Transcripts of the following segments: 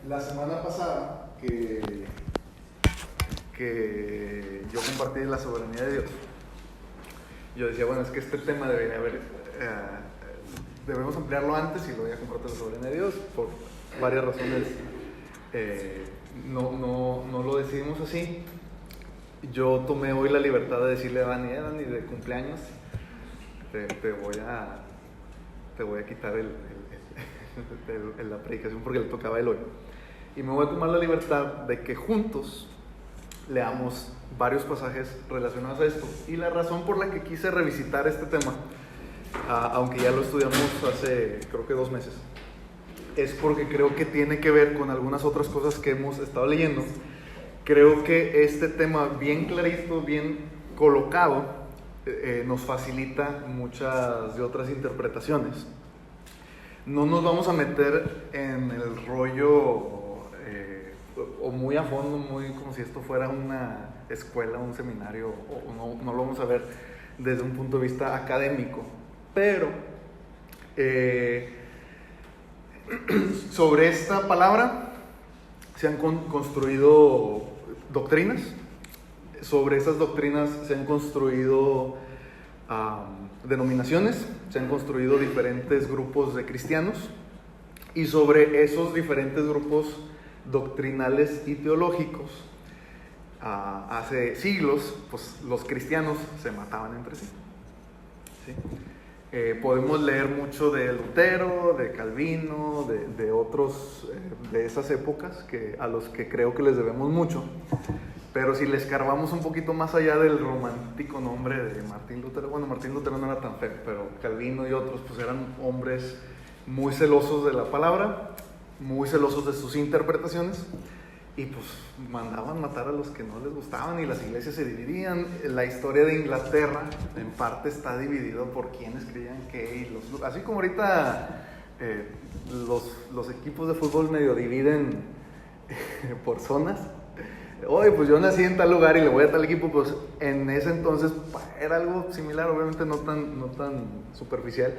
La semana pasada que yo compartí la soberanía de Dios, yo decía, bueno, es que este tema debería haber, debemos ampliarlo antes y luego ya compartir la soberanía de Dios por varias razones. No lo decidimos así. Yo tomé hoy la libertad de decirle a Dani, de cumpleaños, te voy a quitar la predicación porque le tocaba el hoy. Y me voy a tomar la libertad de que juntos leamos varios pasajes relacionados a esto. Y la razón por la que quise revisitar este tema, aunque ya lo estudiamos hace creo que 2 meses, es porque creo que tiene que ver con algunas otras cosas que hemos estado leyendo. Creo que este tema bien clarito, bien colocado, nos facilita muchas de otras interpretaciones. No nos vamos a meter en el rollo o muy a fondo, muy como si esto fuera una escuela, un seminario, o no lo vamos a ver desde un punto de vista académico, pero sobre esta palabra se han construido doctrinas, sobre esas doctrinas se han construido denominaciones, se han construido diferentes grupos de cristianos, y sobre esos diferentes grupos doctrinales y teológicos, hace siglos, pues los cristianos se mataban entre sí, ¿sí? Podemos leer mucho de Lutero, de Calvino, de otros de esas épocas a los que creo que les debemos mucho. Pero si le escarbamos un poquito más allá del romántico nombre de Martín Lutero, bueno, Martín Lutero no era tan feo, pero Calvino y otros pues eran hombres muy celosos de la palabra, muy celosos de sus interpretaciones, y pues mandaban matar a los que no les gustaban, y las iglesias se dividían. La historia de Inglaterra en parte está dividida por quienes creían que, así como ahorita los equipos de fútbol medio dividen por zonas. Oye, pues yo nací en tal lugar y le voy a tal equipo. Pues en ese entonces era algo similar, obviamente no tan superficial,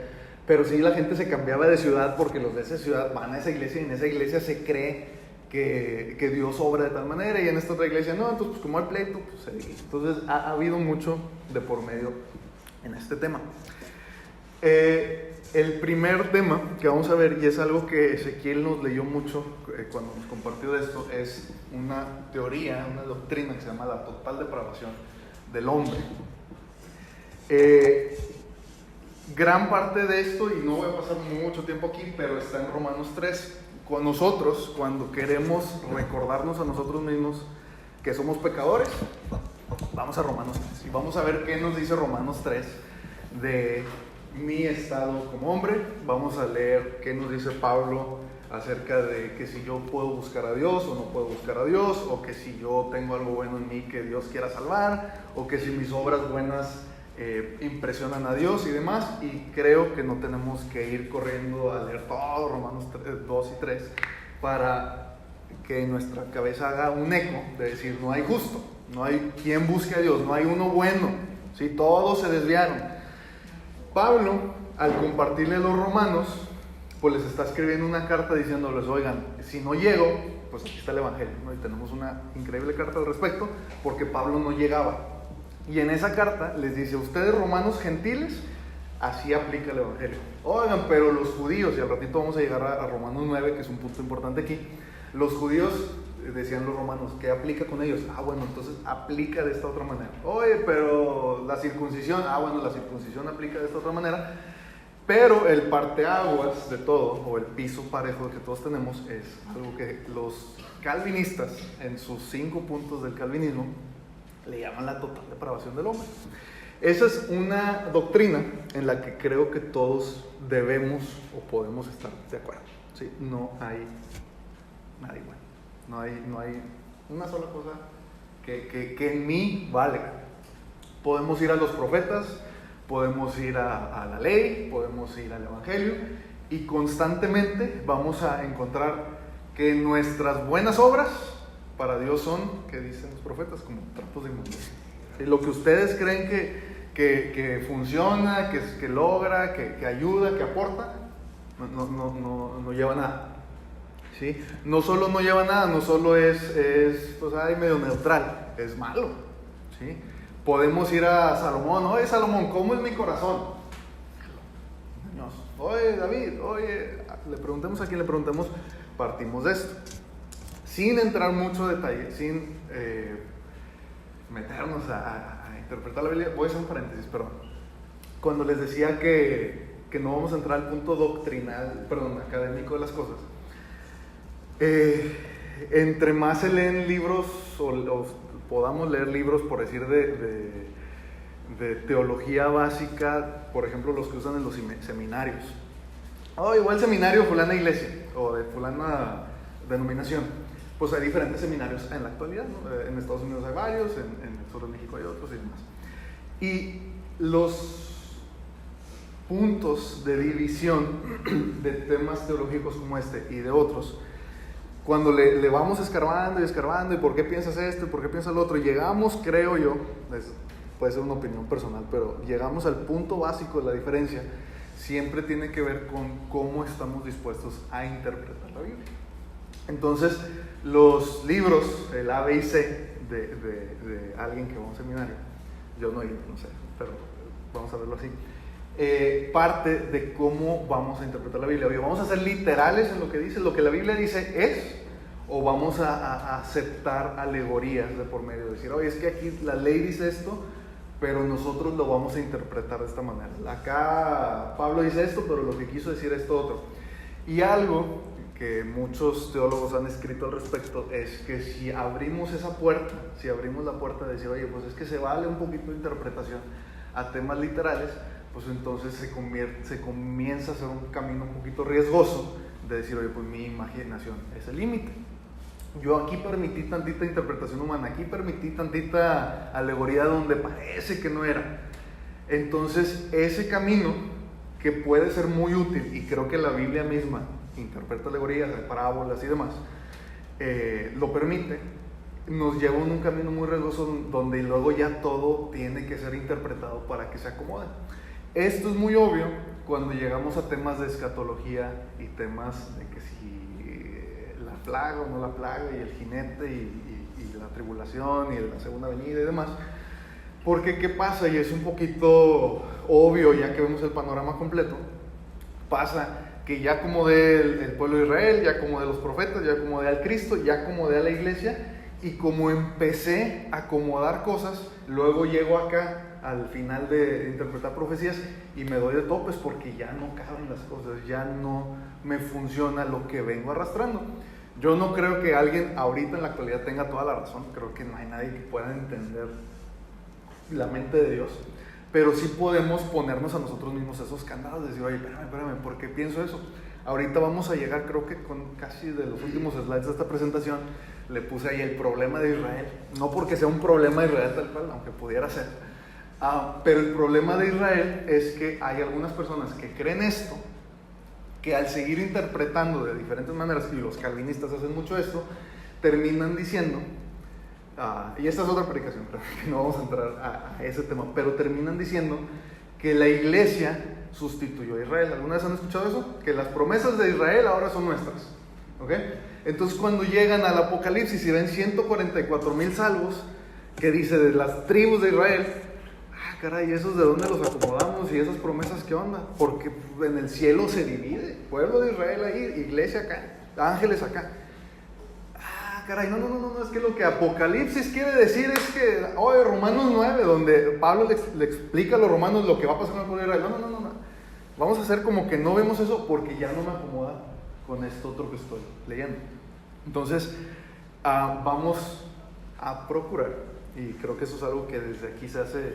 pero sí la gente se cambiaba de ciudad porque los de esa ciudad van a esa iglesia y en esa iglesia se cree que Dios obra de tal manera, y en esta otra iglesia no. Entonces pues como hay pleito, pues entonces ha habido mucho de por medio en este tema. El primer tema que vamos a ver, y es algo que Ezequiel nos leyó mucho cuando nos compartió de esto, es una teoría, una doctrina que se llama la total depravación del hombre. Gran parte de esto, y no voy a pasar mucho tiempo aquí, pero está en Romanos 3. Con nosotros, cuando queremos recordarnos a nosotros mismos que somos pecadores, vamos a Romanos 3 y vamos a ver qué nos dice Romanos 3 de mi estado como hombre. Vamos a leer qué nos dice Pablo acerca de que si yo puedo buscar a Dios o no puedo buscar a Dios, o que si yo tengo algo bueno en mí que Dios quiera salvar, o que si mis obras buenas impresionan a Dios y demás. Y creo que no tenemos que ir corriendo a leer todo Romanos 2 y 3 para que nuestra cabeza haga un eco de decir no hay justo, no hay quien busque a Dios, no hay uno bueno, ¿sí? Todos se desviaron. Pablo, al compartirle a los romanos, pues les está escribiendo una carta diciéndoles, oigan, si no llego, pues aquí está el evangelio, ¿no? Y tenemos una increíble carta al respecto, porque Pablo no llegaba. Y en esa carta les dice, ustedes romanos gentiles, así aplica el evangelio. Oigan, pero los judíos, y al ratito vamos a llegar a Romanos 9, que es un punto importante aquí. Los judíos, decían los romanos, ¿qué aplica con ellos? Bueno, entonces aplica de esta otra manera. Oye, pero la circuncisión, bueno, la circuncisión aplica de esta otra manera. Pero el parteaguas de todo, o el piso parejo que todos tenemos, es algo que los calvinistas, en sus 5 puntos del calvinismo, le llaman la total depravación del hombre. Esa es una doctrina en la que creo que todos debemos o podemos estar de acuerdo, ¿sí? No hay nada igual. No hay una sola cosa que en mí valga. Podemos ir a los profetas, podemos ir a la ley, podemos ir al evangelio, y constantemente vamos a encontrar que nuestras buenas obras para Dios son, ¿qué dicen los profetas? Como trapos de inmundicia. Y lo que ustedes creen que funciona, que logra, que ayuda, que aporta, no lleva nada. ¿sí? No solo no lleva nada, no solo es pues ahí medio neutral, es malo, ¿sí? Podemos ir a Salomón, oye Salomón, ¿cómo es mi corazón? Oye David, oye, le preguntemos a quien le preguntemos, partimos de esto. Sin entrar mucho detalle, sin meternos a interpretar la Biblia, voy a hacer un paréntesis, perdón. Cuando les decía que no vamos a entrar al punto doctrinal, académico de las cosas, entre más se leen libros o podamos leer libros, por decir, de teología básica, por ejemplo, los que usan en los seminarios. Igual seminario fulana iglesia o de fulana denominación. Pues hay diferentes seminarios en la actualidad, ¿no? En Estados Unidos hay varios, en el sur de México hay otros y demás. Y los puntos de división de temas teológicos como este y de otros, cuando le vamos escarbando y escarbando, y por qué piensas esto y por qué piensas lo otro, llegamos, creo yo, puede ser una opinión personal, pero llegamos al punto básico de la diferencia, siempre tiene que ver con cómo estamos dispuestos a interpretar la Biblia. Entonces, los libros, el A, B y C de alguien que va a un seminario, yo no he ido, no sé, pero vamos a verlo así, parte de cómo vamos a interpretar la Biblia. Oye, ¿vamos a ser literales en lo que dice, lo que la Biblia dice es? ¿O vamos a aceptar alegorías de por medio? Decir, oye, es que aquí la ley dice esto, pero nosotros lo vamos a interpretar de esta manera. Acá Pablo dice esto, pero lo que quiso decir esto otro. Y algo que muchos teólogos han escrito al respecto es que si abrimos esa puerta, si abrimos la puerta de decir, oye, pues es que se vale un poquito de interpretación a temas literales, pues entonces se comienza a hacer un camino un poquito riesgoso de decir, oye, pues mi imaginación es el límite. Yo aquí permití tantita interpretación humana, aquí permití tantita alegoría donde parece que no era. Entonces, ese camino que puede ser muy útil, y creo que la Biblia misma interpreta alegorías, parábolas y demás, lo permite, nos lleva en un camino muy riesgoso donde luego ya todo tiene que ser interpretado para que se acomode. Esto es muy obvio cuando llegamos a temas de escatología y temas de que si la plaga o no la plaga y el jinete y la tribulación y la segunda venida y demás. Porque ¿qué pasa? Y es un poquito obvio ya que vemos el panorama completo. Pasa que ya acomodé el pueblo de Israel, ya acomodé los profetas, ya acomodé al Cristo, ya acomodé a la iglesia, y como empecé a acomodar cosas, luego llego acá al final de interpretar profecías y me doy de topes porque ya no caben las cosas, ya no me funciona lo que vengo arrastrando. Yo no creo que alguien ahorita en la actualidad tenga toda la razón, creo que no hay nadie que pueda entender la mente de Dios, pero sí podemos ponernos a nosotros mismos esos candados, decir, oye, espérame, ¿por qué pienso eso? Ahorita vamos a llegar, creo que con casi de los últimos slides de esta presentación, le puse ahí el problema de Israel, no porque sea un problema de Israel tal cual, aunque pudiera ser, pero el problema de Israel es que hay algunas personas que creen esto, que al seguir interpretando de diferentes maneras, y los calvinistas hacen mucho esto, terminan diciendo, y esta es otra predicación, pero que no vamos a entrar a ese tema, pero terminan diciendo que la iglesia sustituyó a Israel. ¿Alguna vez han escuchado eso? Que las promesas de Israel ahora son nuestras, ¿ok? Entonces cuando llegan al Apocalipsis y ven 144,000 salvos, que dice de las tribus de Israel, caray, ¿esos de dónde los acomodamos? ¿Y esas promesas qué onda? Porque en el cielo se divide, pueblo de Israel ahí, iglesia acá, ángeles acá. Caray, no, es que lo que Apocalipsis quiere decir es que, Romanos 9, donde Pablo le explica a los romanos lo que va a pasar con el pueblo de Israel. No. Vamos a hacer como que no vemos eso porque ya no me acomoda con esto otro que estoy leyendo. Entonces, vamos a procurar, y creo que eso es algo que desde aquí se hace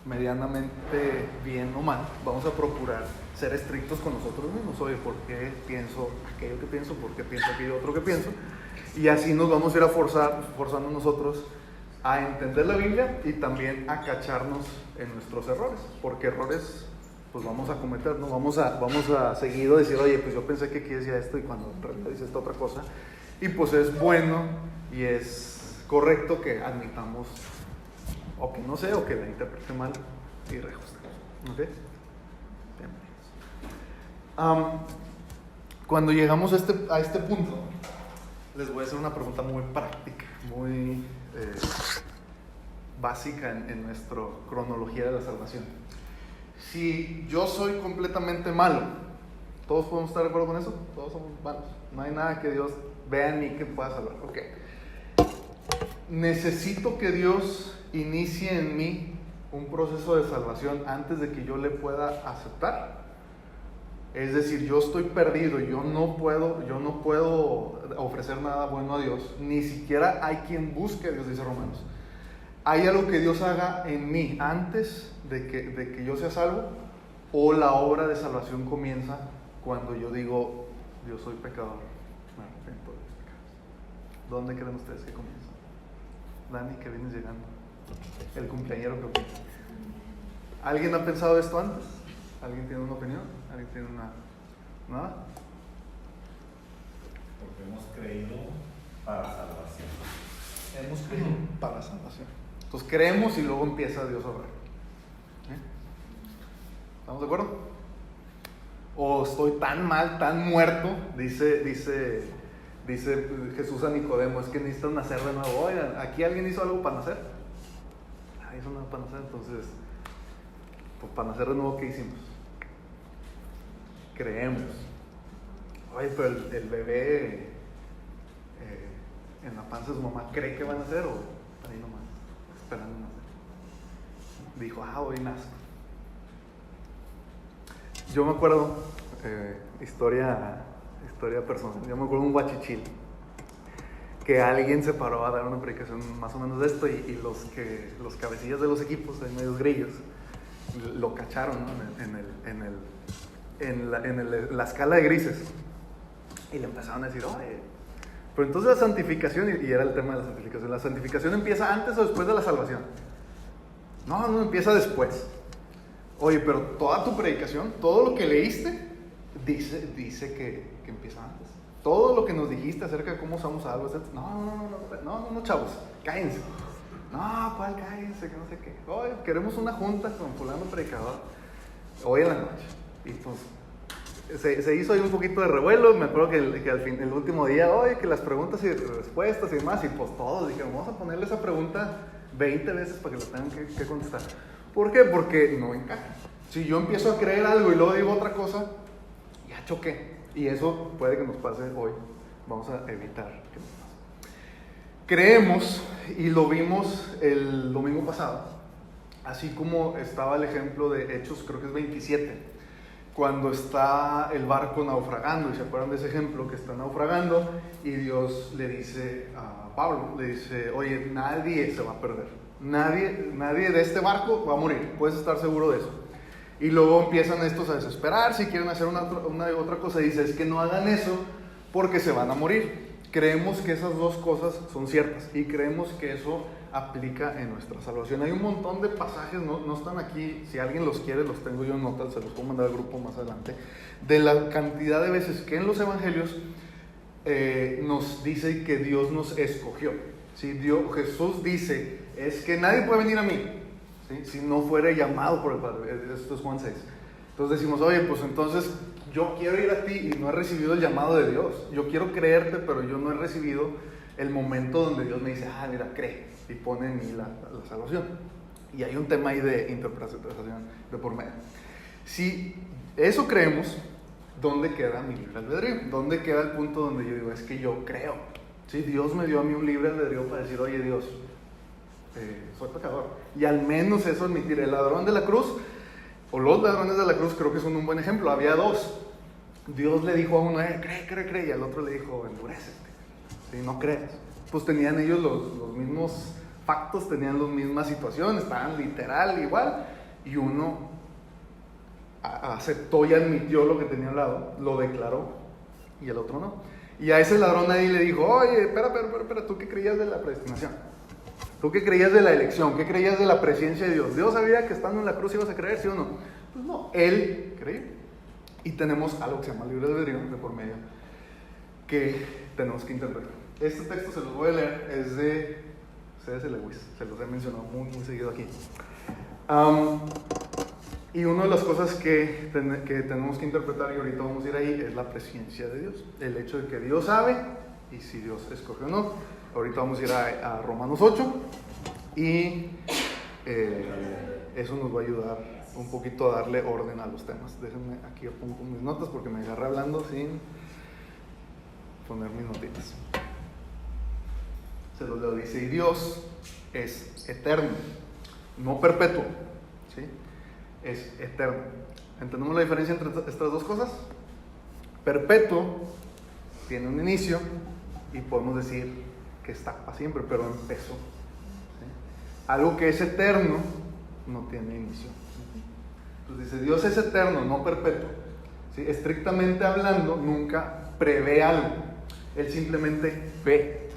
medianamente bien o mal, vamos a procurar ser estrictos con nosotros mismos. Oye, ¿por qué pienso aquello que pienso? ¿Por qué pienso aquello otro que pienso? Y así nos vamos a ir forzando nosotros a entender la Biblia y también a cacharnos en nuestros errores, porque errores pues vamos a cometer, ¿no? Vamos a seguido decir, oye, pues yo pensé que aquí decía esto y cuando en realidad dice esta otra cosa, y pues es bueno y es correcto que admitamos o que no sé, o que la interprete mal y reajustemos, ¿ok? Cuando llegamos a este punto, les voy a hacer una pregunta muy práctica, muy básica en nuestra cronología de la salvación. Si yo soy completamente malo, ¿todos podemos estar de acuerdo con eso? Todos somos malos. No hay nada que Dios vea en mí que pueda salvar. Ok. Necesito que Dios inicie en mí un proceso de salvación antes de que yo le pueda aceptar. Es decir, yo estoy perdido, yo no puedo ofrecer nada bueno a Dios, ni siquiera hay quien busque a Dios, dice Romanos. ¿Hay algo que Dios haga en mí antes de que yo sea salvo? ¿O la obra de salvación comienza cuando yo digo, yo soy pecador, me arrepiento de mis pecados? ¿Dónde creen ustedes que comienza? Dani, que vienes llegando, el cumpleañero que opina. ¿Alguien ha pensado esto antes? ¿Alguien tiene una opinión? ¿Alguien tiene una...? ¿Nada? Porque hemos creído para salvación. Hemos creído para salvación. Entonces creemos y luego empieza Dios a obrar. ¿Estamos de acuerdo? O estoy tan mal, tan muerto, dice Jesús a Nicodemo, es que necesitas nacer de nuevo. Oigan, ¿aquí alguien hizo algo para nacer? Hizo nada para nacer, entonces, pues para nacer de nuevo, ¿qué hicimos? Creemos. Oye, pero el bebé en la panza de su mamá, ¿cree que va a nacer o ahí nomás, esperando nacer? Dijo, hoy nazco. Yo me acuerdo, historia personal, yo me acuerdo de un guachichil, que alguien se paró a dar una predicación más o menos de esto y los cabecillas de los equipos, de medios grillos, lo cacharon, ¿no? en la escala de grises y le empezaron a decir, oye, pero entonces la santificación, y era el tema de la santificación, ¿la santificación empieza antes o después de la salvación? No, empieza después. Oye, pero toda tu predicación, todo lo que leíste, dice que empieza antes. Todo lo que nos dijiste acerca de cómo usamos algo, etc. No, chavos, cállense. No, ¿cuál cállense? Que no sé qué. Oye, queremos una junta con fulano predicador hoy en la noche. Y pues se hizo ahí un poquito de revuelo. Me acuerdo que al fin, el último día, oye, que las preguntas y respuestas y demás, y pues todos dijeron, vamos a ponerle esa pregunta 20 veces para que lo tengan que contestar. ¿Por qué? Porque no encaja. Si yo empiezo a creer algo y luego digo otra cosa, ya choqué. Y eso puede que nos pase hoy. Vamos a evitar que nos pase. Creemos, y lo vimos el domingo pasado, así como estaba el ejemplo de Hechos, creo que es 27, cuando está el barco naufragando, y se acuerdan de ese ejemplo, que está naufragando, y Dios le dice a Pablo, le dice, oye, nadie se va a perder. Nadie de este barco va a morir, puedes estar seguro de eso. Y luego empiezan estos a desesperar, si quieren hacer una otra cosa, dice, es que no hagan eso porque se van a morir. Creemos que esas dos cosas son ciertas y creemos que eso aplica en nuestra salvación. Hay un montón de pasajes, no están aquí, si alguien los quiere, los tengo yo en notas, se los puedo mandar al grupo más adelante, de la cantidad de veces que en los evangelios nos dice que Dios nos escogió. ¿Sí? Jesús dice, es que nadie puede venir a mí, ¿sí? Si no fuera llamado por el Padre. Esto es Juan 6. Entonces decimos, oye, pues entonces yo quiero ir a ti y no he recibido el llamado de Dios. Yo quiero creerte, pero yo no he recibido el momento donde Dios me dice, mira, cree, y pone en mí la salvación. Y hay un tema ahí de interpretación de por medio. Si eso creemos, ¿dónde queda mi libre albedrío? ¿Dónde queda el punto donde yo digo, es que yo creo? ¿Sí? Dios me dio a mí un libre albedrío para decir, oye Dios, soy pecador. Y al menos eso admitir. El ladrón de la cruz, o los ladrones de la cruz, creo que son un buen ejemplo. Había dos. Dios le dijo a uno, cree, y al otro le dijo, endurécete, ¿sí? No creas. Pues tenían ellos los mismos factos, tenían las mismas situaciones, estaban literal igual, y uno aceptó y admitió lo que tenía al lado, lo declaró, y el otro no. Y a ese ladrón nadie le dijo, oye, espera, ¿tú qué creías de la predestinación? ¿Tú qué creías de la elección? ¿Qué creías de la presencia de Dios? ¿Dios sabía que estando en la cruz ibas a creer, sí o no? Pues no, él creyó. Y tenemos algo que se llama libre albedrío de por medio, que tenemos que interpretar. Este texto se los voy a leer, es de C.S. Lewis, se los he mencionado muy seguido aquí. Y una de las cosas que tenemos que interpretar, y ahorita vamos a ir ahí, es la presencia de Dios. El hecho de que Dios sabe y si Dios escogió o no. Ahorita vamos a ir a Romanos 8 y eso nos va a ayudar un poquito a darle orden a los temas. Déjenme aquí pongo mis notas porque me agarré hablando sin poner mis notitas. Se los leo, dice, y Dios es eterno, no perpetuo, ¿sí? Es eterno. ¿Entendemos la diferencia entre estas dos cosas? Perpetuo tiene un inicio y podemos decir que está para siempre, pero empezó, ¿sí? Algo que es eterno no tiene inicio. Entonces dice, Dios es eterno, no perpetuo, ¿sí? Estrictamente hablando, nunca prevé algo. Él simplemente ve.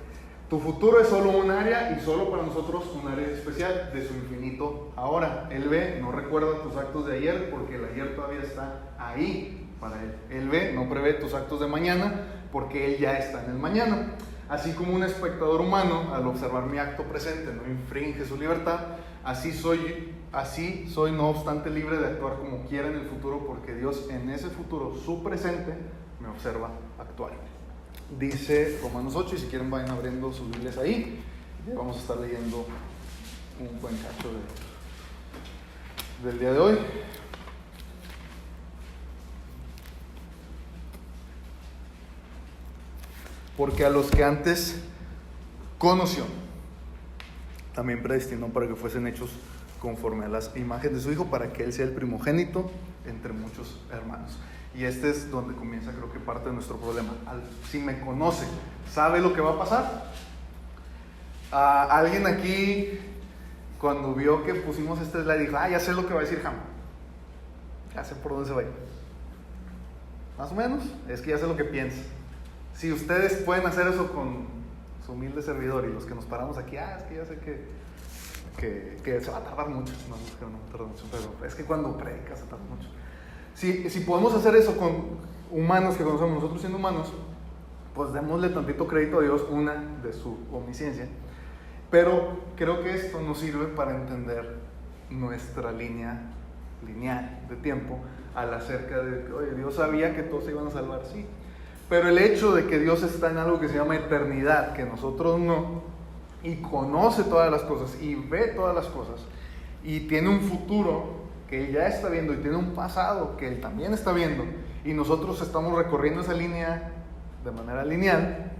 Tu futuro es solo un área y solo para nosotros un área especial de su infinito ahora. Él ve, no recuerda tus actos de ayer porque el ayer todavía está ahí para Él. Él ve, no prevé tus actos de mañana porque Él ya está en el mañana. Así como un espectador humano, al observar mi acto presente, no infringe su libertad, así soy no obstante libre de actuar como quiera en el futuro porque Dios en ese futuro, su presente, me observa actuar. Dice Romanos 8, y si quieren vayan abriendo sus Biblias ahí. Vamos a estar leyendo un buen cacho del día de hoy. Porque a los que antes conoció, también predestinó para que fuesen hechos conforme a las imágenes de su Hijo, para que Él sea el primogénito entre muchos hermanos. Y este es donde comienza, creo que parte de nuestro problema. Si me conoce, ¿sabe lo que va a pasar? Alguien aquí, cuando vio que pusimos este slide, dijo, ya sé lo que va a decir Ham. Ya sé por dónde se va a ir. Más o menos, es que ya sé lo que piensa. Si ustedes pueden hacer eso con su humilde servidor y los que nos paramos aquí, es que ya sé que se va a tardar mucho. No, es que no tarda mucho, pero es que cuando predicas se tarda mucho. Si podemos hacer eso con humanos que conocemos, nosotros siendo humanos, pues démosle tantito crédito a Dios, una de su omnisciencia. Pero creo que esto nos sirve para entender nuestra línea lineal de tiempo al acerca de que, oye, Dios sabía que todos se iban a salvar, sí. Pero el hecho de que Dios está en algo que se llama eternidad, que nosotros no, y conoce todas las cosas, y ve todas las cosas, y tiene un futuro que Él ya está viendo, y tiene un pasado que Él también está viendo, y nosotros estamos recorriendo esa línea de manera lineal,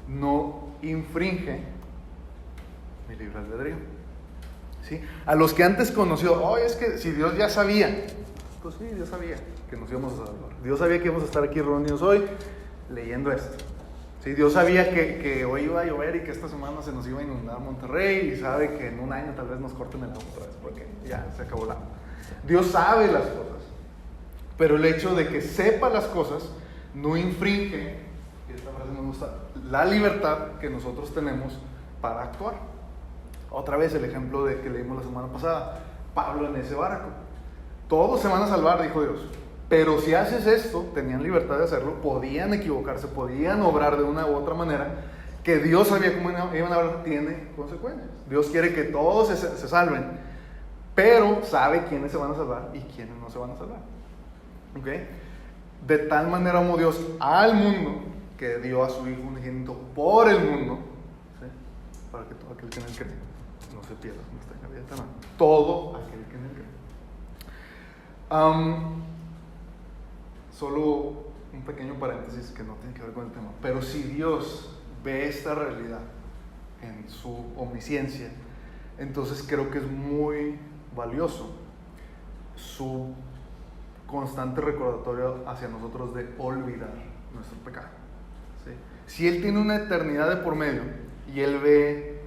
no infringe mi libre albedrío, ¿sí? A los que antes conoció, es que si Dios ya sabía, pues sí, Dios sabía que nos íbamos a salvar. Dios sabía que íbamos a estar aquí reunidos hoy leyendo esto. ¿Sí? Dios sabía que hoy iba a llover y que esta semana se nos iba a inundar Monterrey, y sabe que en un año tal vez nos corten el agua otra vez porque ya se acabó el agua. Dios sabe las cosas, pero el hecho de que sepa las cosas no infringe, y esta frase me gusta, la libertad que nosotros tenemos para actuar. Otra vez el ejemplo de que leímos la semana pasada, Pablo en ese barco. Todos se van a salvar, dijo Dios, pero si haces esto, tenían libertad de hacerlo, podían equivocarse, podían obrar de una u otra manera, que Dios sabía cómo iban a obrar, tiene consecuencias. Dios quiere que todos se salven, pero sabe quiénes se van a salvar y quiénes no se van a salvar. ¿Okay? De tal manera amó Dios al mundo que dio a su Hijo unigénito por el mundo, ¿sí? Para que todo aquel que en él cree no se pierda, no tenga vida eterna. Todo aquel que en él cree. Solo un pequeño paréntesis que no tiene que ver con el tema. Pero si Dios ve esta realidad en su omnisciencia, entonces creo que es muy valioso su constante recordatorio hacia nosotros de olvidar nuestro pecado, ¿sí? Si Él tiene una eternidad de por medio y Él ve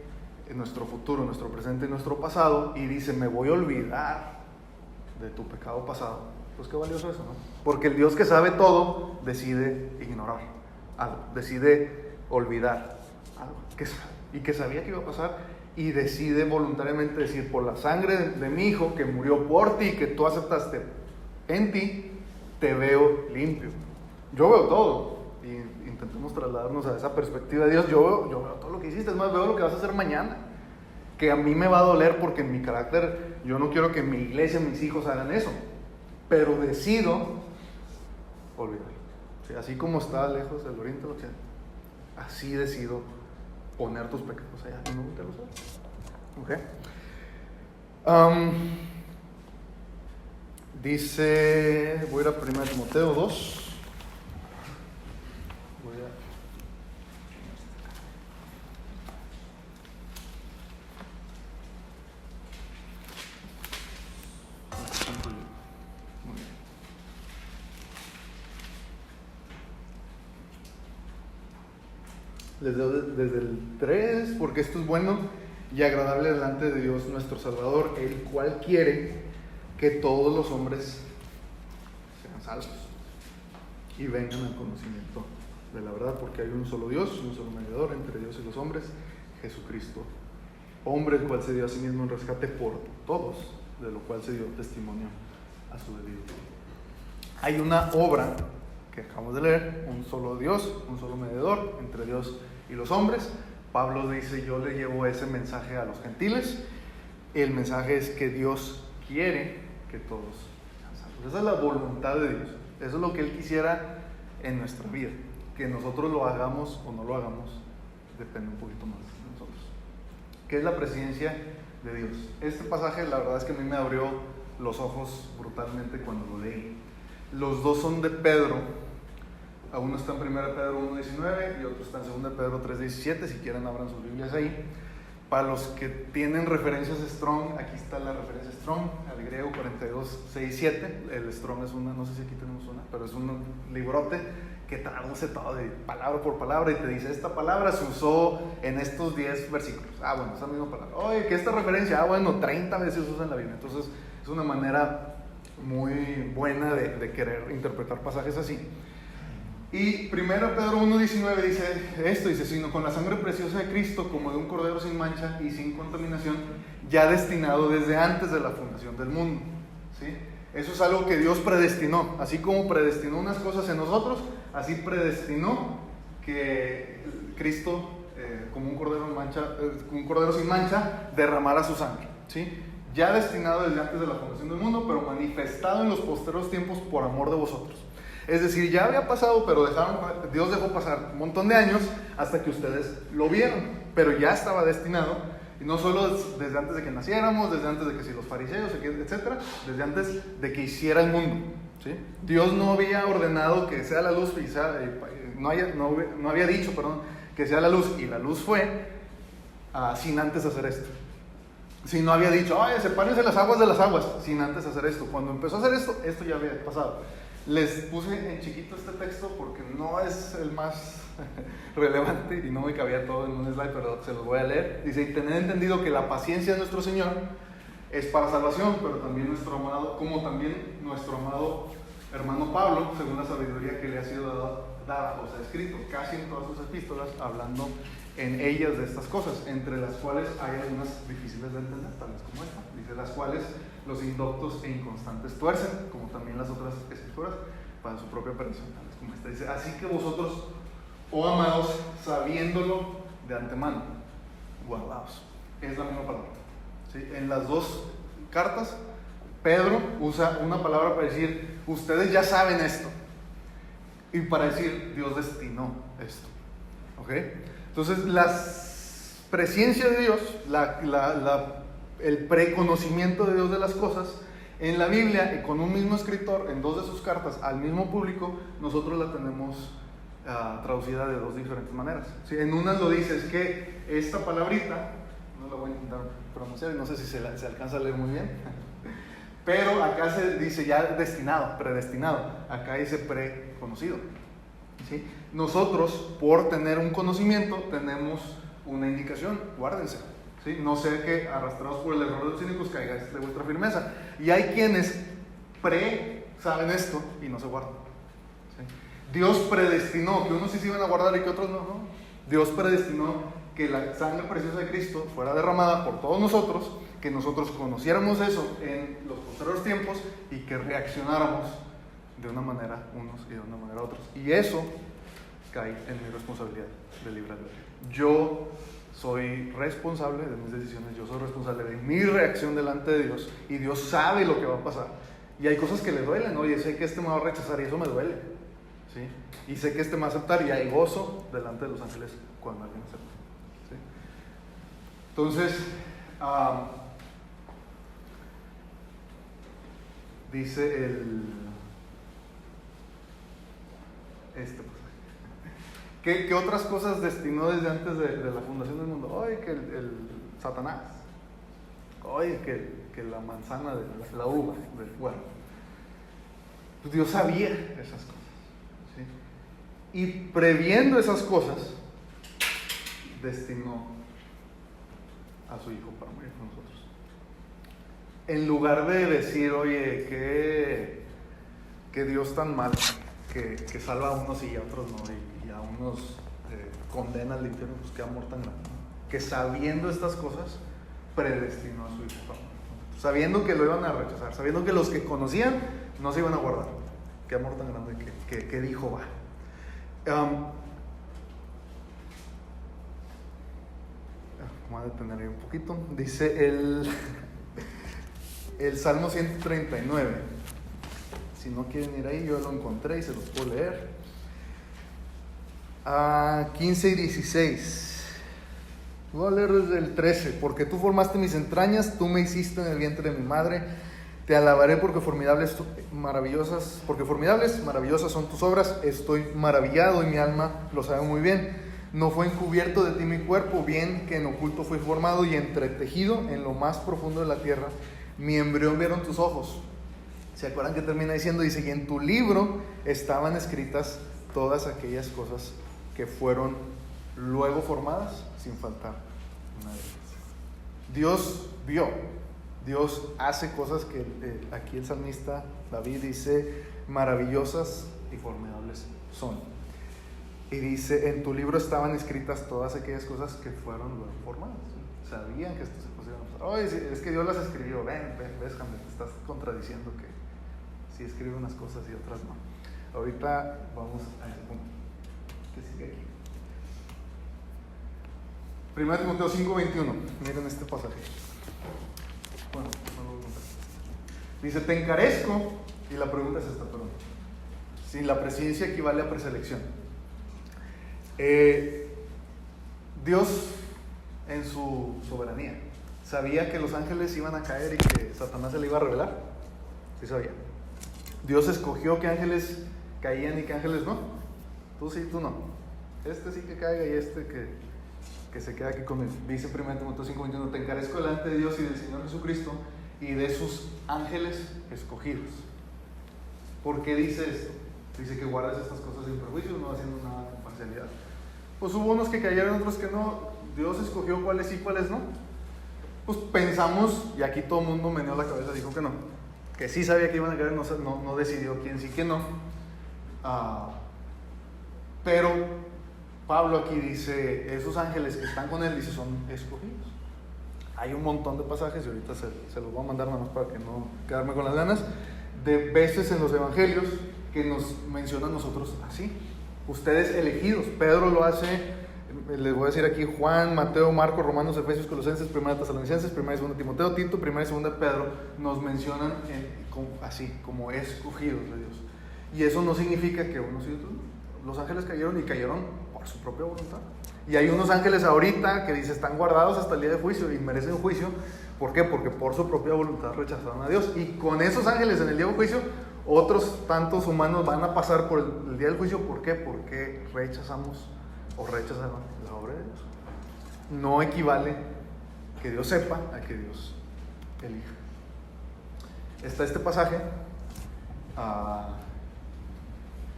nuestro futuro, nuestro presente y nuestro pasado y dice, me voy a olvidar de tu pecado pasado, pues qué valioso eso, ¿no? Porque el Dios que sabe todo decide ignorar algo, decide olvidar algo y que sabía que iba a pasar, y decide voluntariamente decir, por la sangre de mi Hijo que murió por ti, que tú aceptaste en ti, te veo limpio. Yo veo todo, y intentemos trasladarnos a esa perspectiva de Dios. Yo veo todo lo que hiciste, es más, veo lo que vas a hacer mañana, que a mí me va a doler porque en mi carácter yo no quiero que mi iglesia, mis hijos hagan eso. pero decido olvidarlo. ¿Sí? Así como está lejos del oriente del occidente, así decido poner tus pecados allá y no voltearlos a ver. Dice, voy a ir a 1 Timoteo 2. Les leo desde el 3, porque esto es bueno y agradable delante de Dios nuestro Salvador, el cual quiere que todos los hombres sean salvos y vengan al conocimiento de la verdad, porque hay un solo Dios, un solo mediador entre Dios y los hombres, Jesucristo, hombre el cual se dio a sí mismo en rescate por todos, de lo cual se dio testimonio a su debido tiempo. Hay una obra que acabamos de leer, un solo Dios, un solo mediador entre Dios y los hombres. Pablo dice, yo le llevo ese mensaje a los gentiles. El mensaje es que Dios quiere que todos sean salvos. Esa es la voluntad de Dios. Eso es lo que Él quisiera en nuestra vida. Que nosotros lo hagamos o no lo hagamos, depende un poquito más de nosotros. ¿Qué es la presencia de Dios? Este pasaje, la verdad es que a mí me abrió los ojos brutalmente cuando lo leí. Los dos son de Pedro. Uno está en 1 Pedro 1:19 y otro está en 2 Pedro 3:17. Si quieren, abran sus Biblias ahí. Para los que tienen referencias Strong, aquí está la referencia Strong, al griego 42:6-7. El Strong es una, no sé si aquí tenemos una, pero es un librote que traduce todo de palabra por palabra y te dice, esta palabra se usó en estos 10 versículos. Bueno, esa misma palabra. Oye, ¿qué esta referencia? Bueno, 30 veces se usa en la Biblia. Entonces, es una manera muy buena de querer interpretar pasajes así. Y 1 Pedro 1:19 dice esto, dice, sino con la sangre preciosa de Cristo, como de un cordero sin mancha y sin contaminación, ya destinado desde antes de la fundación del mundo. ¿Sí? Eso es algo que Dios predestinó, así como predestinó unas cosas en nosotros, así predestinó que Cristo, como un cordero sin mancha, derramara su sangre. ¿Sí? Ya destinado desde antes de la fundación del mundo, pero manifestado en los posteriores tiempos por amor de vosotros. Es decir, ya había pasado, pero Dios dejó pasar un montón de años hasta que ustedes lo vieron, pero ya estaba destinado, y no solo desde antes de que naciéramos, desde antes de que si los fariseos, etcétera, desde antes de que hiciera el mundo. ¿Sí? Dios no había ordenado que sea la luz, no había dicho, que sea la luz, y la luz fue sin antes hacer esto. Si no había dicho, sepárense las aguas de las aguas, sin antes hacer esto. Cuando empezó a hacer esto ya había pasado. Les puse en chiquito este texto porque no es el más relevante y no me cabía todo en un slide, pero se los voy a leer. Dice, y tened entendido que la paciencia de nuestro Señor es para salvación, pero también como también nuestro amado hermano Pablo, según la sabiduría que le ha sido dada, escrito casi en todas sus epístolas, hablando en ellas de estas cosas, entre las cuales hay algunas difíciles de entender, tales como esta. Dice, las cuales los indoctos e inconstantes tuercen, como también las otras escrituras, para su propia perdición, tales como esta. Dice, así que vosotros, oh amados, sabiéndolo de antemano, guardaos. Es la misma palabra. ¿Sí? En las dos cartas, Pedro usa una palabra para decir, ustedes ya saben esto, y para decir, Dios destinó esto. ¿Ok? Entonces, la presencia de Dios, el preconocimiento de Dios de las cosas, en la Biblia, y con un mismo escritor, en dos de sus cartas al mismo público, nosotros la tenemos traducida de dos diferentes maneras. ¿Sí? En una lo dice, es que esta palabrita, no la voy a intentar pronunciar, no sé si se alcanza a leer muy bien, pero acá se dice ya destinado, predestinado, acá dice preconocido. ¿Sí? Nosotros, por tener un conocimiento, tenemos una indicación, guárdense. ¿Sí? No sea que arrastrados por el error de los cínicos caigáis de vuestra firmeza. Y hay quienes saben esto y no se guardan. ¿Sí? Dios predestinó que unos sí se iban a guardar y que otros no. Dios predestinó que la sangre preciosa de Cristo fuera derramada por todos nosotros, que nosotros conociéramos eso en los posteriores tiempos y que reaccionáramos de una manera unos y de una manera otros. Y eso cae en mi responsabilidad de libre albedrío. Yo soy responsable de mis decisiones, yo soy responsable de mi reacción delante de Dios, y Dios sabe lo que va a pasar. Y hay cosas que le duelen. Oye, sé que este me va a rechazar y eso me duele, ¿sí? Y sé que este me va a aceptar y hay gozo delante de los ángeles cuando alguien acepta, ¿sí? Entonces, dice ¿Qué otras cosas destinó desde antes de la fundación del mundo? Oye, que el Satanás. Oye, que la manzana de la uva. Bueno, pues Dios sabía esas cosas, ¿sí? Y previendo esas cosas, destinó a su Hijo para morir por nosotros. En lugar de decir, oye, que Dios tan mal, que salva a unos y a otros no, y a unos condena al infierno, pues qué amor tan grande, ¿no? Que sabiendo estas cosas, predestinó a su Hijo para morir por nosotros, sabiendo que lo iban a rechazar, sabiendo que los que conocían no se iban a guardar. Qué amor tan grande que dijo, va. Vamos a detener ahí un poquito. Dice el Salmo 139. Si no quieren ir ahí, yo lo encontré y se los puedo leer. 15 y 16. Voy a leer desde el 13. Porque tú formaste mis entrañas, tú me hiciste en el vientre de mi madre. Te alabaré porque formidables, maravillosas son tus obras. Estoy maravillado y mi alma lo sabe muy bien. No fue encubierto de ti mi cuerpo, bien que en oculto fui formado y entretejido en lo más profundo de la tierra. Mi embrión vieron tus ojos. ¿Se acuerdan que termina diciendo? Dice, y en tu libro estaban escritas todas aquellas cosas que fueron luego formadas sin faltar una de ellas. Dios vio. Dios hace cosas que aquí el salmista David dice, maravillosas y formidables son. Y dice, en tu libro estaban escritas todas aquellas cosas que fueron luego formadas. Sabían que esto se pusieron a pasar. Oye, es que Dios las escribió. Ves, Hamlet, te estás contradiciendo que sí escribe unas cosas y otras no. Ahorita vamos a ese punto. ¿Qué sigue aquí? 1 Timoteo 5:21. Miren este pasaje. Bueno, no lo voy a contar. Dice, te encarezco, y la pregunta es esta, perdón. Si la presciencia equivale a preselección. Dios, en su soberanía, sabía que los ángeles iban a caer y que Satanás se le iba a revelar. Sí sabía. Dios escogió qué ángeles caían y qué ángeles no. Tú sí, tú no. Este sí que caiga y este que se queda aquí conmigo. Dice 1 Timoteo 5:21, te encarezco delante de Dios y del Señor Jesucristo y de sus ángeles escogidos. ¿Por qué dice esto? Dice que guardes estas cosas sin prejuicio, no haciendo nada con parcialidad. Pues hubo unos que cayeron, otros que no. Dios escogió cuáles sí, cuáles no. Pues pensamos, y aquí todo el mundo meneó la cabeza, dijo que no. Que sí sabía que iban a caer, no decidió quién sí, quién no. Pero Pablo aquí dice, esos ángeles que están con él, dice, son escogidos. Hay un montón de pasajes, y ahorita se los voy a mandar nada más para que no quedarme con las ganas, de veces en los evangelios que nos mencionan nosotros así. Ustedes elegidos. Pedro lo hace, les voy a decir aquí, Juan, Mateo, Marcos, Romanos, Efesios, Colosenses, 1 Tesalonicenses, 1 y 2 Timoteo, Tito, 1 y 2 Pedro, nos mencionan así, como escogidos de Dios. Y eso no significa que unos y otros no. Los ángeles cayeron y cayeron por su propia voluntad. Y hay unos ángeles ahorita que dice están guardados hasta el día de juicio y merecen juicio. ¿Por qué? Porque por su propia voluntad rechazaron a Dios. Y con esos ángeles en el día de juicio, otros tantos humanos van a pasar por el día del juicio. ¿Por qué? Porque rechazamos o rechazaron la obra de Dios. No equivale que Dios sepa a que Dios elija. Está este pasaje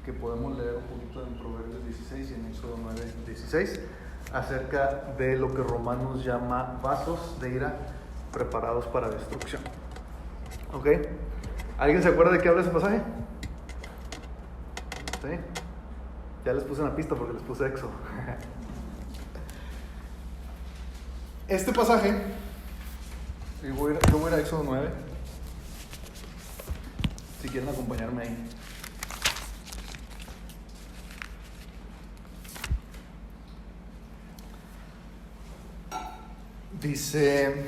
que podemos leer un poquito en Proverbios 16 y en Éxodo 9:16 acerca de lo que Romanos llama vasos de ira preparados para destrucción. ¿Ok? ¿Alguien se acuerda de qué habla ese pasaje? ¿Sí? Ya les puse una pista porque les puse Éxodo. Este pasaje, yo voy a ir a Éxodo 9, si quieren acompañarme ahí. Dice,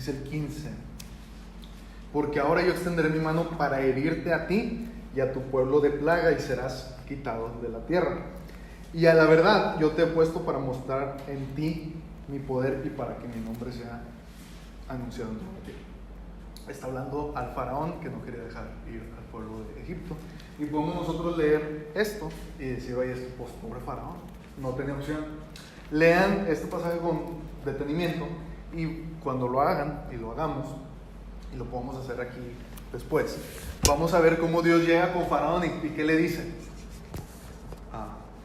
Dice el 15. Porque ahora yo extenderé mi mano para herirte a ti y a tu pueblo de plaga y serás quitado de la tierra. Y a la verdad yo te he puesto para mostrar en ti mi poder y para que mi nombre sea anunciado en tu tierra. Está hablando al faraón que no quería dejar ir al pueblo de Egipto. Y podemos nosotros leer esto y decir, oye, pues pobre faraón, no tenía opción. Lean este pasaje con detenimiento y cuando lo hagan y lo hagamos, y lo podemos hacer aquí después, vamos a ver cómo Dios llega con faraón y qué le dice.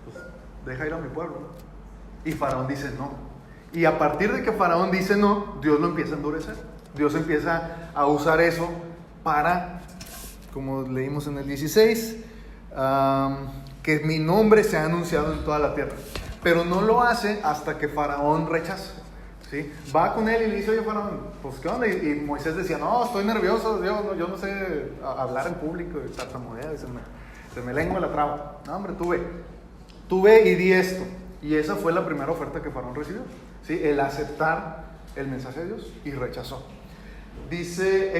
Pues deja ir a mi pueblo. Y faraón dice no. Y a partir de que faraón dice no, Dios lo empieza a endurecer. Dios empieza a usar eso para, como leímos en el 16, que mi nombre sea anunciado en toda la tierra. Pero no lo hace hasta que faraón rechaza. ¿Sí? Va con él y le dice, oye faraón, pues qué onda. Y Moisés decía, no, estoy nervioso, yo no sé hablar en público, y tartamudea, y se me lengua la traba. No, hombre, tú ve y di esto. Y esa fue la primera oferta que faraón recibió, ¿sí? El aceptar el mensaje de Dios, y rechazó. Dice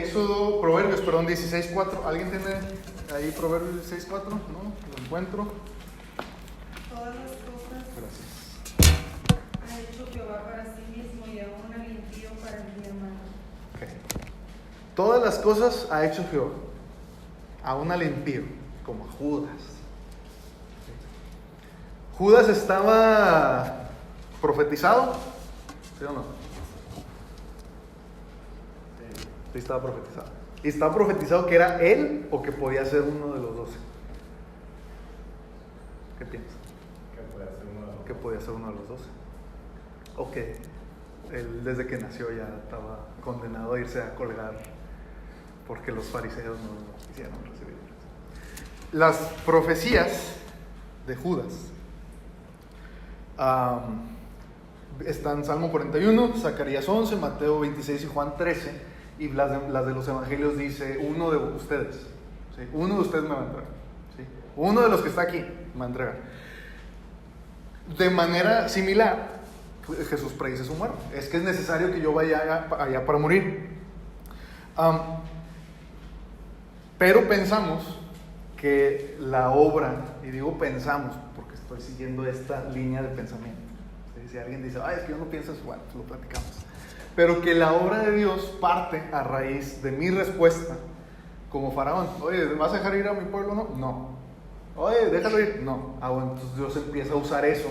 Proverbios 16:4. ¿Alguien tiene ahí Proverbios 16:4? ¿No? Lo encuentro. Todas las cosas Gracias. ha hecho Jehová para sí mismo y aún al impío para el día malo. Okay. Todas las cosas ha hecho Jehová, aún al impío, como a Judas. Judas estaba profetizado, ¿sí o no? Sí, estaba profetizado. ¿Y estaba profetizado que era él o que podía ser uno de los 12? ¿Qué piensas? Que podía ser uno de los 12. O que él desde que nació ya estaba condenado a irse a colgar porque los fariseos no lo quisieron recibir. Las profecías de Judas están en Salmo 41, Zacarías 11, Mateo 26 y Juan 13. Y las de los evangelios dice, uno de ustedes, ¿sí? Uno de ustedes me va a entregar, ¿sí? Uno de los que está aquí me va a entregar. De manera similar, Jesús predice su muerte. Es que es necesario que yo vaya allá para morir. Pero pensamos que la obra, y digo pensamos porque estoy siguiendo esta línea de pensamiento, ¿sí? Si alguien dice, es que yo no pienso eso, bueno, pues lo platicamos. Pero que la obra de Dios parte a raíz de mi respuesta como faraón. Oye, ¿vas a dejar ir a mi pueblo? No. Oye, déjalo ir. No. Bueno, entonces Dios empieza a usar eso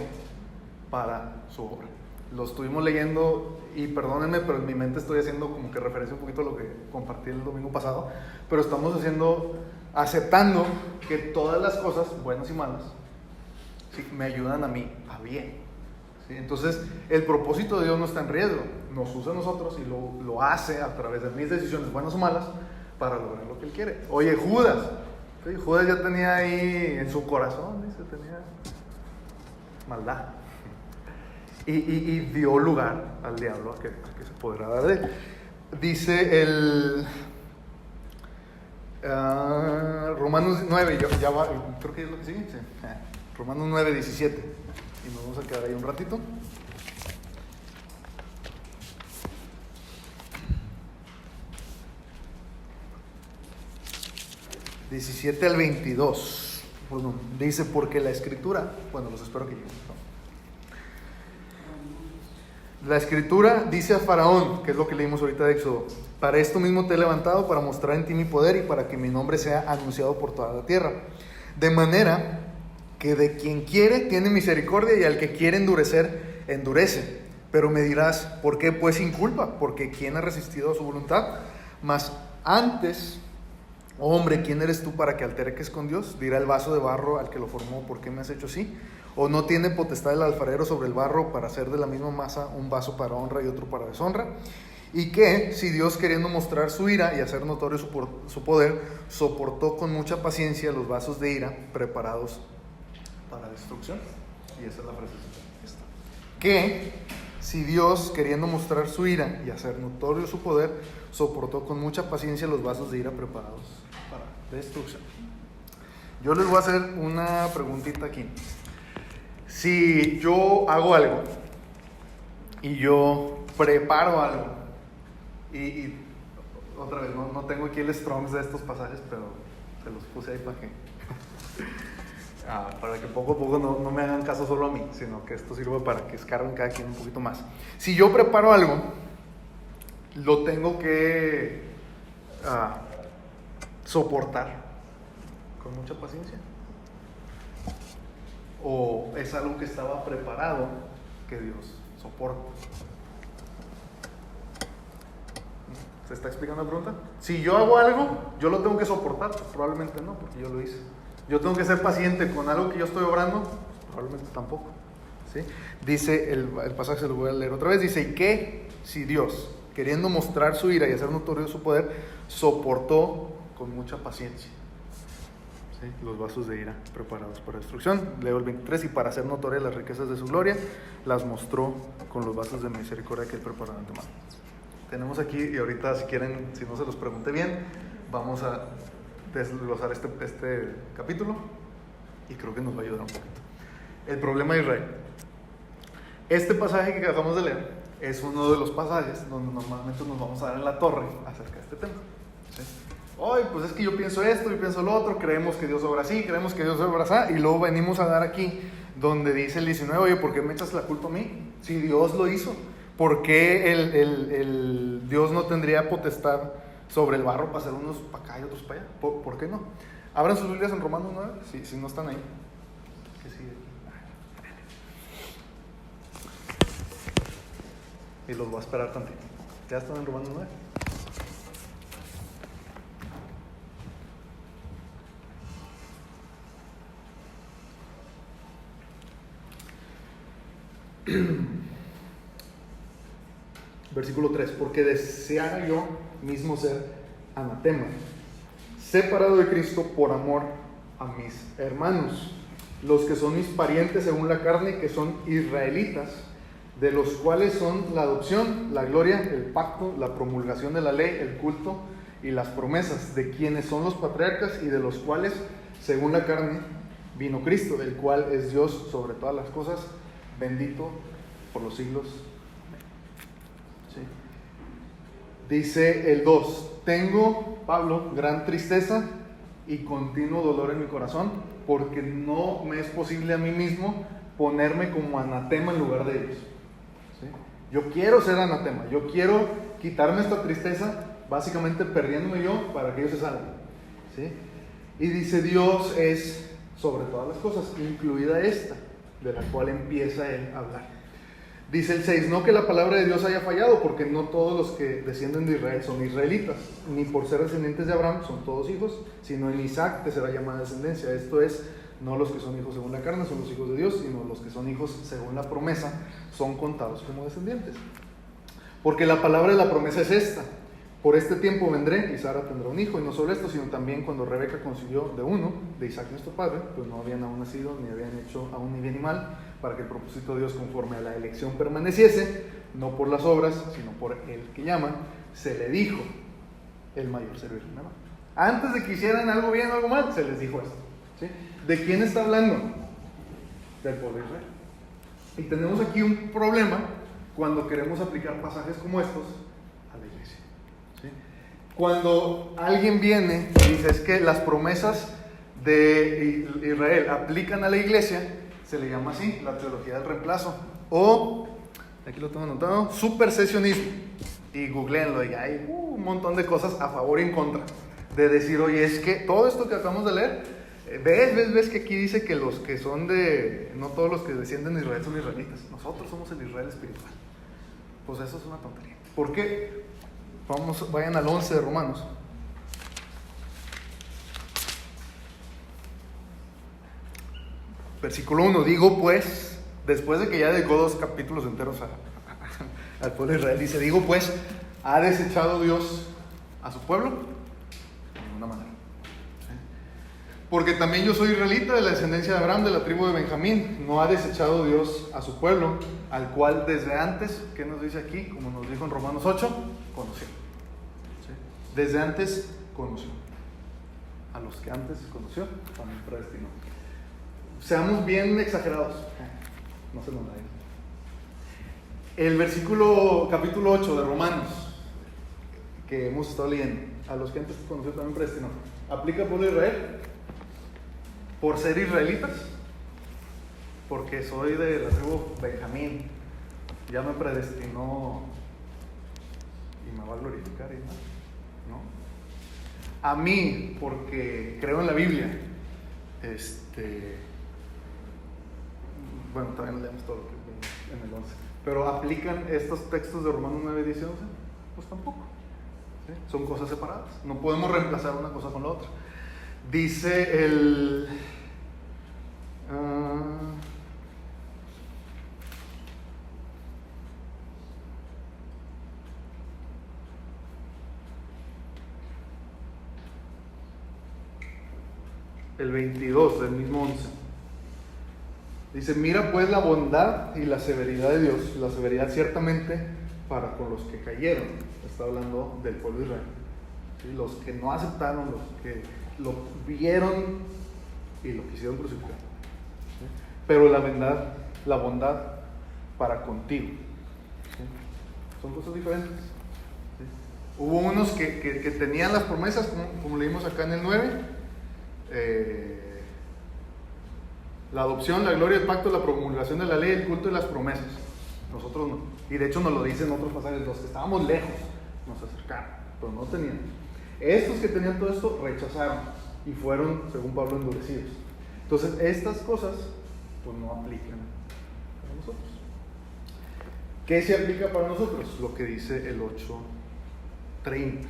para su obra. Lo estuvimos leyendo y perdónenme, pero en mi mente estoy haciendo como que referencia un poquito a lo que compartí el domingo pasado. Pero estamos aceptando que todas las cosas, buenas y malas, sí, me ayudan a mí a bien. ¿Sí? Entonces, el propósito de Dios no está en riesgo. Nos usa a nosotros y lo hace a través de mis decisiones, buenas o malas, para lograr lo que Él quiere. Oye, Judas. ¿Sí? Judas ya tenía ahí en su corazón, dice, tenía maldad. Y dio lugar al diablo a que se apoderara de él. Dice el Romanos 9, creo que es lo que sigue. Sí. Romanos 9, 17. Y nos vamos a quedar ahí un ratito. (17) 17 al 22. Bueno, dice, porque la escritura, bueno, los espero que lleguen, ¿no? La escritura dice a Faraón, que es lo que leímos ahorita de Éxodo, para esto mismo te he levantado, para mostrar en ti mi poder y para que mi nombre sea anunciado por toda la tierra. De manera que de quien quiere tiene misericordia y al que quiere endurecer, endurece. Pero me dirás, ¿por qué pues sin culpa? Porque ¿quién ha resistido a su voluntad? Mas antes, hombre, ¿quién eres tú para que alterques con Dios? Dirá el vaso de barro al que lo formó, ¿por qué me has hecho así? ¿O no tiene potestad el alfarero sobre el barro para hacer de la misma masa un vaso para honra y otro para deshonra? Y que, si Dios, queriendo mostrar su ira y hacer notorio su poder, soportó con mucha paciencia los vasos de ira preparados para destrucción. Y esa es la frase. Que, si Dios, queriendo mostrar su ira y hacer notorio su poder, soportó con mucha paciencia los vasos de ira preparados para destrucción. Yo les voy a hacer una preguntita aquí. Si yo hago algo y yo preparo algo Y otra vez, no tengo aquí el Strongs de estos pasajes, pero se los puse ahí para que poco a poco no me hagan caso solo a mí, sino que esto sirva para que escarben cada quien un poquito más. Si yo preparo algo, lo tengo que soportar con mucha paciencia. O es algo que estaba preparado que Dios soporta. ¿Se está explicando la pregunta? Si yo hago algo, yo lo tengo que soportar. Pues probablemente no, porque yo lo hice. Yo tengo que ser paciente con algo que yo estoy obrando. Pues probablemente tampoco. ¿Sí? Dice el pasaje, se lo voy a leer otra vez. Dice: ¿y qué si Dios, queriendo mostrar su ira y hacer notorio su poder, soportó con mucha paciencia los vasos de ira preparados para destrucción? Leo el 23: y para hacer notorias las riquezas de su gloria, las mostró con los vasos de misericordia que él preparó de antemano. Tenemos aquí, y ahorita si quieren, si no se los pregunté bien, vamos a desglosar este capítulo, y creo que nos va a ayudar un poquito. El problema de Israel. Este pasaje que acabamos de leer es uno de los pasajes donde normalmente nos vamos a dar en la torre acerca de este tema. ¿Sí? Hoy, pues es que yo pienso esto, yo pienso lo otro, creemos que Dios obra así, creemos que Dios obra así, y luego venimos a dar aquí donde dice el 19: oye, ¿por qué me echas la culpa a mí? Si Dios lo hizo, ¿por qué el Dios no tendría potestad sobre el barro para hacer unos para acá y otros para allá? ¿Por qué no? Abran sus Biblias en Romanos 9, si no están ahí. Que sigue. Y los voy a esperar tantito. ¿Ya están en Romanos 9? Versículo 3: porque deseara yo mismo ser anatema, separado de Cristo por amor a mis hermanos, los que son mis parientes según la carne, que son israelitas, de los cuales son la adopción, la gloria, el pacto, la promulgación de la ley, el culto y las promesas, de quienes son los patriarcas, y de los cuales según la carne vino Cristo, el cual es Dios sobre todas las cosas, bendito por los siglos. ¿Sí? Dice el 2: tengo, Pablo, gran tristeza y continuo dolor en mi corazón, porque no me es posible a mí mismo ponerme como anatema en lugar de ellos. ¿Sí? Yo quiero ser anatema, yo quiero quitarme esta tristeza, básicamente perdiéndome yo para que ellos se salven. ¿Sí? Y dice: Dios es sobre todas las cosas, incluida esta, de la cual empieza él a hablar. Dice el 6: no que la palabra de Dios haya fallado, porque no todos los que descienden de Israel son israelitas, ni por ser descendientes de Abraham son todos hijos, sino en Isaac te será llamada descendencia. Esto es, no los que son hijos según la carne son los hijos de Dios, sino los que son hijos según la promesa son contados como descendientes. Porque la palabra de la promesa es esta: por este tiempo vendré y Sara tendrá un hijo. Y no solo esto, sino también cuando Rebeca concibió de uno, de Isaac nuestro padre, pues no habían aún nacido, ni habían hecho aún ni bien ni mal, para que el propósito de Dios conforme a la elección permaneciese, no por las obras, sino por el que llama, se le dijo: el mayor servir al menor. Antes de que hicieran algo bien o algo mal, se les dijo esto. ¿Sí? ¿De quién está hablando? Del pueblo de Israel. Y tenemos aquí un problema cuando queremos aplicar pasajes como estos a la iglesia. ¿Sí? Cuando alguien viene y dice: es que las promesas de Israel aplican a la iglesia, se le llama así, la teología del reemplazo, o, aquí lo tengo anotado, supersesionismo. Y googleenlo, y hay un montón de cosas a favor y en contra, de decir: oye, es que todo esto que acabamos de leer, ves que aquí dice que los que son no todos los que descienden de Israel son israelitas, nosotros somos el Israel espiritual. Pues eso es una tontería. ¿Por qué? Vayan al 11 de Romanos. Versículo 1: digo pues, después de que ya dedicó 2 capítulos enteros al pueblo de Israel, dice: digo pues, ¿ha desechado Dios a su pueblo? De ninguna manera. ¿Sí? Porque también yo soy israelita, de la descendencia de Abraham, de la tribu de Benjamín. No ha desechado Dios a su pueblo, al cual desde antes, ¿qué nos dice aquí? Como nos dijo en Romanos 8, conoció. ¿Sí? Desde antes conoció. A los que antes conoció, también predestinó. Seamos bien exagerados. No se nos da. El capítulo 8 de Romanos que hemos estado leyendo, a los que antes conoció también predestinó, ¿aplica al pueblo de Israel? ¿Por ser israelitas? Porque soy de la tribu Benjamín, ya me predestinó y me va a glorificar y no. A mí, porque creo en la Biblia, bueno, también leemos todo lo que viene en el 11, pero ¿aplican estos textos de Romanos 9, 10 y 11? Pues tampoco. ¿Sí? Son cosas separadas, no podemos reemplazar una cosa con la otra. Dice el el 22 del mismo 11. Dice, mira pues la bondad y la severidad de Dios, la severidad ciertamente para con los que cayeron. Está hablando del pueblo de Israel. ¿Sí? Los que no aceptaron, los que lo vieron y lo quisieron crucificar. ¿Sí? Pero la bondad para contigo. ¿Sí? Son cosas diferentes. ¿Sí? Hubo unos que tenían las promesas, como leímos acá en el 9. La adopción, la gloria, el pacto, la promulgación de la ley, el culto y las promesas. Nosotros no. Y de hecho nos lo dicen otros pasajes, los que estábamos lejos nos acercaron, pero no tenían. Estos que tenían todo esto rechazaron y fueron, según Pablo, endurecidos. Entonces estas cosas pues no aplican para nosotros. ¿Qué se aplica para nosotros? Lo que dice el 8:30.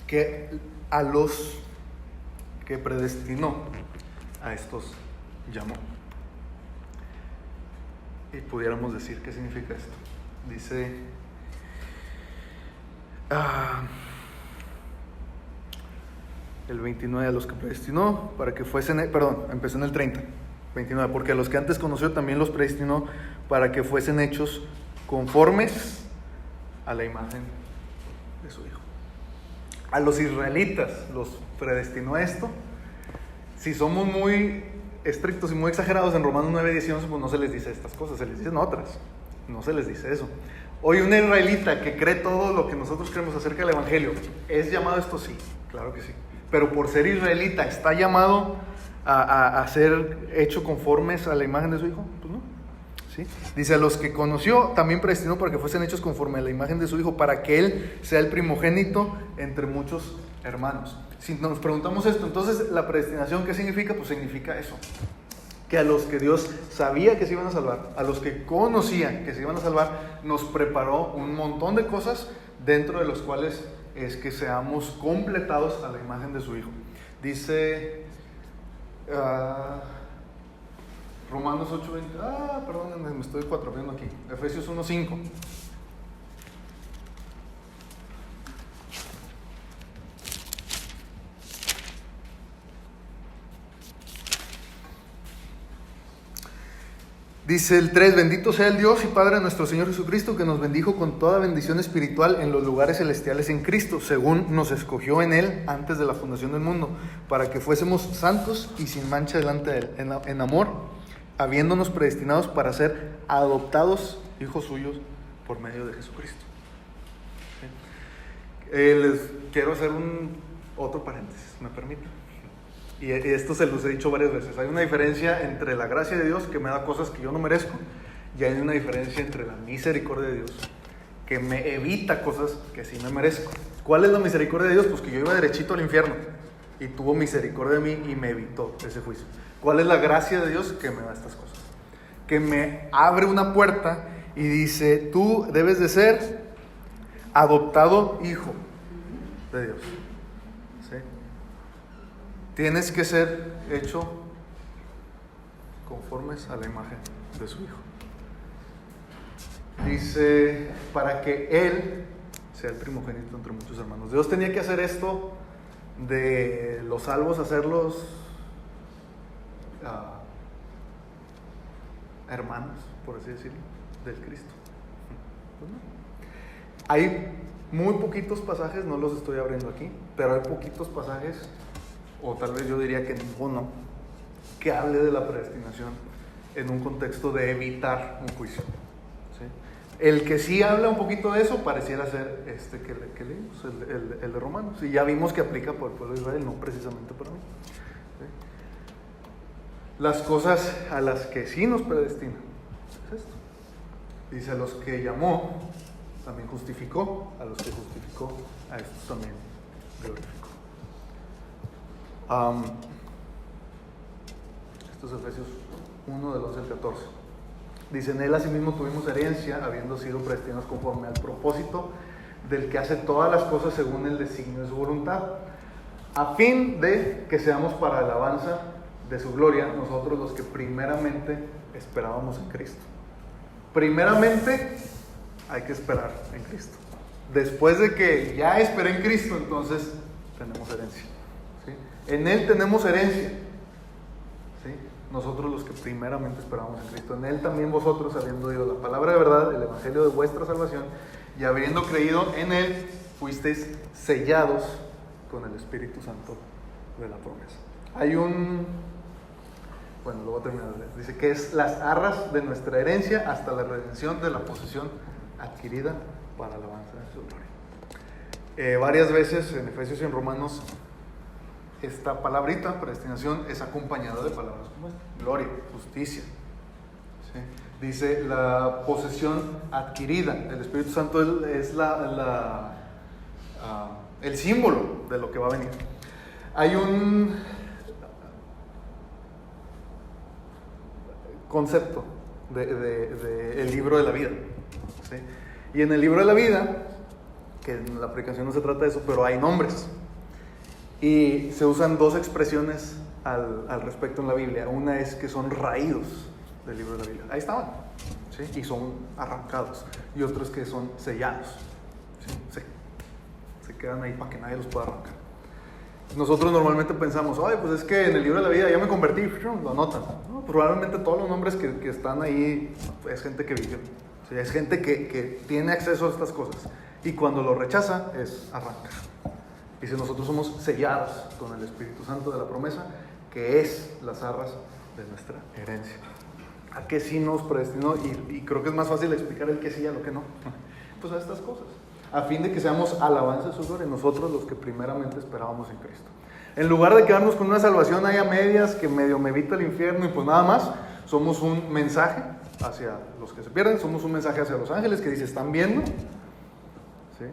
Que a los que predestinó, a estos llamó. Y pudiéramos decir, ¿qué significa esto? Dice, el 29, a los que predestinó para que fuesen, empecé en el 30, 29, porque a los que antes conoció también los predestinó para que fuesen hechos conformes a la imagen de su Hijo. A los israelitas los predestinó esto. Si somos muy estrictos y muy exagerados en Romanos 9, 10 y 11, pues no se les dice estas cosas, se les dicen otras. No se les dice eso. Hoy un israelita que cree todo lo que nosotros creemos acerca del Evangelio, ¿es llamado esto? Sí, claro que sí. Pero por ser israelita, ¿está llamado a ser hecho conformes a la imagen de su Hijo? Pues no. ¿Sí? Dice, a los que conoció también predestinó para que fuesen hechos conforme a la imagen de su Hijo, para que Él sea el primogénito entre muchos hermanos. Si nos preguntamos esto, entonces la predestinación, ¿qué significa? Pues significa eso, que a los que Dios sabía que se iban a salvar, a los que conocían que se iban a salvar, nos preparó un montón de cosas, dentro de los cuales es que seamos completados a la imagen de su Hijo. Dice Romanos 8:20. Perdón, me estoy cuatropeando aquí. Efesios 1:5. Dice el 3, bendito sea el Dios y Padre de nuestro Señor Jesucristo, que nos bendijo con toda bendición espiritual en los lugares celestiales en Cristo, según nos escogió en Él antes de la fundación del mundo, para que fuésemos santos y sin mancha delante de Él, en amor, habiéndonos predestinados para ser adoptados hijos suyos por medio de Jesucristo. ¿Sí? Les quiero hacer otro paréntesis, ¿me permiten? Y esto se los he dicho varias veces. Hay una diferencia entre la gracia de Dios, que me da cosas que yo no merezco, y hay una diferencia entre la misericordia de Dios, que me evita cosas que sí me merezco. ¿Cuál es la misericordia de Dios? Pues que yo iba derechito al infierno y tuvo misericordia de mí y me evitó ese juicio. ¿Cuál es la gracia de Dios? Que me da estas cosas, que me abre una puerta y dice, tú debes de ser adoptado hijo de Dios. ¿Sí? Tienes que ser hecho conformes a la imagen de su Hijo. Dice, para que Él sea el primogénito entre muchos hermanos. Dios tenía que hacer esto de los salvos, hacerlos hermanos, por así decirlo, del Cristo. Pues no. Hay muy poquitos pasajes, no los estoy abriendo aquí, pero hay poquitos pasajes o tal vez yo diría que ninguno, que hable de la predestinación en un contexto de evitar un juicio. ¿Sí? El que sí habla un poquito de eso pareciera ser este que leímos, el de Romanos. Y ya vimos que aplica por el pueblo de Israel, no precisamente para mí. ¿Sí? Las cosas a las que sí nos predestina es esto. Dice: a los que llamó, también justificó; a los que justificó, a estos también glorificó. Esto es Efesios 1, del 11 al 14. Dice: en él asimismo tuvimos herencia, habiendo sido predestinados conforme al propósito del que hace todas las cosas según el designio de su voluntad, a fin de que seamos para alabanza de su gloria, nosotros los que primeramente esperábamos en Cristo. Primeramente hay que esperar en Cristo. Después de que ya esperé en Cristo, entonces tenemos herencia. ¿Sí? En Él tenemos herencia. ¿Sí? Nosotros los que primeramente esperamos en Cristo. En Él también vosotros, habiendo oído la palabra de verdad, el evangelio de vuestra salvación, y habiendo creído en Él, fuisteis sellados con el Espíritu Santo de la promesa. Hay bueno, lo voy a terminar. Dice que es las arras de nuestra herencia hasta la redención de la posesión adquirida para alabanza de su gloria. Varias veces en Efesios y en Romanos esta palabrita, predestinación, es acompañada de palabras como esta: gloria, justicia. ¿Sí? Dice la posesión adquirida. El Espíritu Santo es el símbolo de lo que va a venir. Hay un concepto de el libro de la vida. ¿Sí? Y en el libro de la vida, que en la predicación no se trata de eso, pero hay nombres. Y se usan dos expresiones al respecto en la Biblia. Una es que son raídos del libro de la Biblia. Ahí estaban. ¿Sí? Y son arrancados. Y otra es que son sellados. ¿Sí? Se quedan ahí para que nadie los pueda arrancar. Nosotros normalmente pensamos: ay, pues es que en el libro de la vida ya me convertí, lo anotan. No, probablemente todos los nombres que están ahí es gente que vivió. O sea, es gente que tiene acceso a estas cosas. Y cuando lo rechaza, es arrancar. Y si nosotros somos sellados con el Espíritu Santo de la promesa, que es las arras de nuestra herencia. ¿A qué sí nos predestinó? Y creo que es más fácil explicar el que sí a lo que no. Pues a estas cosas, a fin de que seamos alabanza de su gloria, nosotros los que primeramente esperábamos en Cristo. En lugar de quedarnos con una salvación ahí a medias que medio me evita el infierno y pues nada más, somos un mensaje hacia los que se pierden, somos un mensaje hacia los ángeles que dice: están viendo. ¿Sí?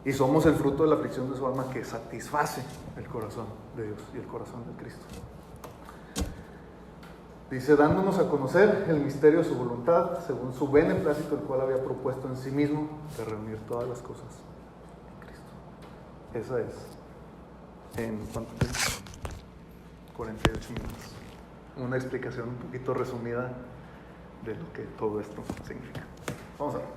Y somos el fruto de la aflicción de su alma que satisface el corazón de Dios y el corazón de Cristo. Dice: dándonos a conocer el misterio de su voluntad, según su beneplácito, el cual había propuesto en sí mismo de reunir todas las cosas en Cristo. Esa es, ¿en cuánto tiempo? 48 minutos. Una explicación un poquito resumida de lo que todo esto significa. Vamos a ver.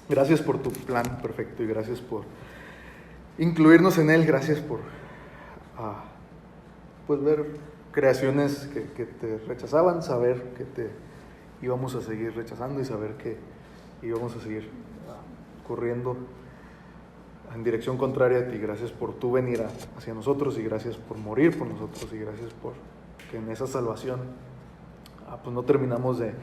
Gracias por tu plan perfecto y gracias por incluirnos en él. Gracias por pues ver creaciones que te rechazaban, saber que te íbamos a seguir rechazando y saber que íbamos a seguir corriendo en dirección contraria a ti. Gracias por tu venir hacia nosotros y gracias por morir por nosotros y gracias por que en esa salvación pues no terminamos de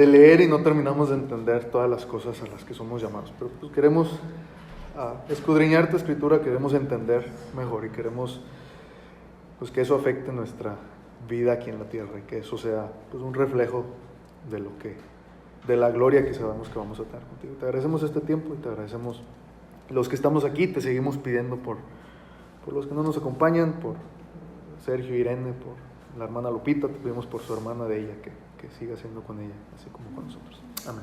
leer y no terminamos de entender todas las cosas a las que somos llamados, pero pues queremos escudriñar tu escritura, queremos entender mejor y queremos pues que eso afecte nuestra vida aquí en la tierra y que eso sea pues un reflejo de la gloria que sabemos que vamos a tener contigo. Te agradecemos este tiempo y te agradecemos los que estamos aquí, te seguimos pidiendo por los que no nos acompañan, por Sergio, Irene, por la hermana Lupita, te pedimos por su hermana de ella que siga siendo con ella, así como con nosotros. Amén.